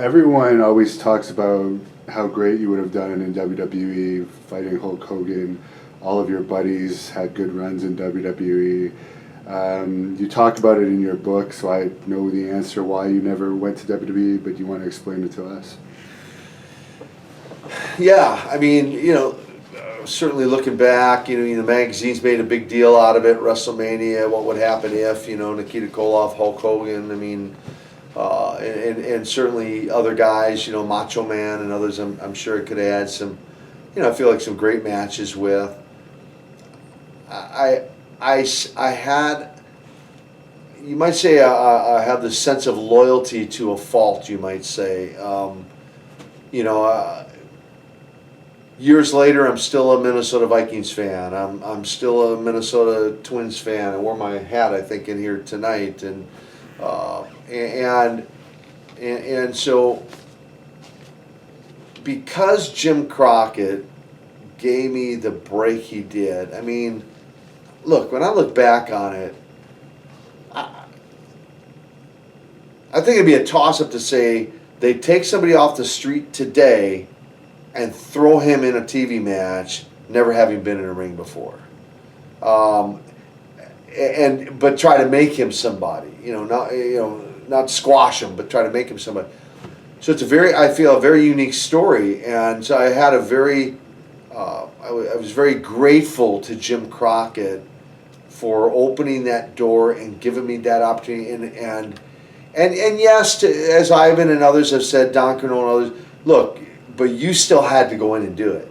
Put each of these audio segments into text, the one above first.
everyone always talks about how great you would have done in WWE, fighting Hulk Hogan. All of your buddies had good runs in WWE. You talk about it in your book, so I know the answer why you never went to WWE, but you want to explain it to us? Yeah, I mean, certainly looking back, the magazines made a big deal out of it. WrestleMania, what would happen if, Nikita Koloff, Hulk Hogan. I mean, and certainly other guys, Macho Man and others. I'm sure it could add some, I feel like some great matches with. I had, you might say, I have this sense of loyalty to a fault. You might say, years later, I'm still a Minnesota Vikings fan. I'm still a Minnesota Twins fan. I wore my hat, I think, in here tonight, and so because Jim Crockett gave me the break he did. I mean, look, when I look back on it, I think it'd be a toss-up to say they take somebody off the street today and throw him in a TV match, never having been in a ring before, but try to make him somebody, not squash him, but try to make him somebody. So it's I feel a very unique story, and so I had a very, I was very grateful to Jim Crockett for opening that door and giving me that opportunity, and yes, as Ivan and others have said, Don Cornell and others, look. But you still had to go in and do it.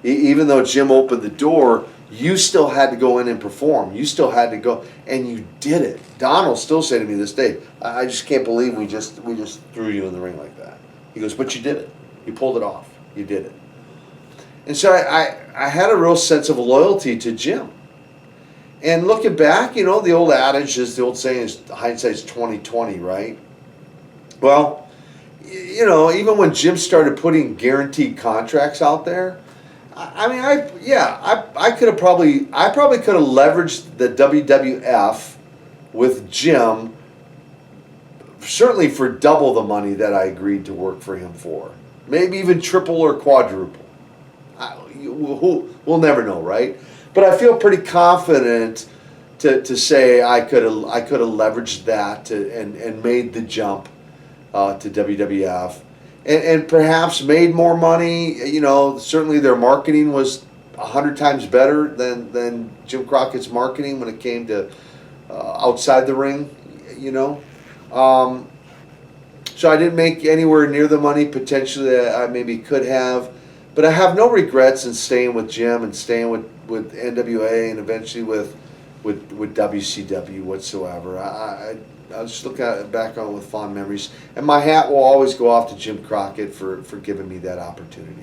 Even though Jim opened the door, you still had to go in and perform. You still had to go, and you did it. Don will still say to me this day, I just can't believe we just threw you in the ring like that. He goes, but you did it. You pulled it off. You did it. And so I had a real sense of loyalty to Jim. And looking back, the old adage is, the old saying is, hindsight's 20/20, right? Well, even when Jim started putting guaranteed contracts out there, I probably could have leveraged the WWF with Jim, certainly for double the money that I agreed to work for him for, maybe even triple or quadruple. We'll never know, right? But I feel pretty confident to say I could have leveraged that and made the jump to WWF, and perhaps made more money. Certainly their marketing was 100 times better than Jim Crockett's marketing when it came to outside the ring. So I didn't make anywhere near the money potentially that I maybe could have, but I have no regrets in staying with Jim and staying with NWA and eventually with WCW whatsoever. I just look back on it with fond memories, and my hat will always go off to Jim Crockett for giving me that opportunity.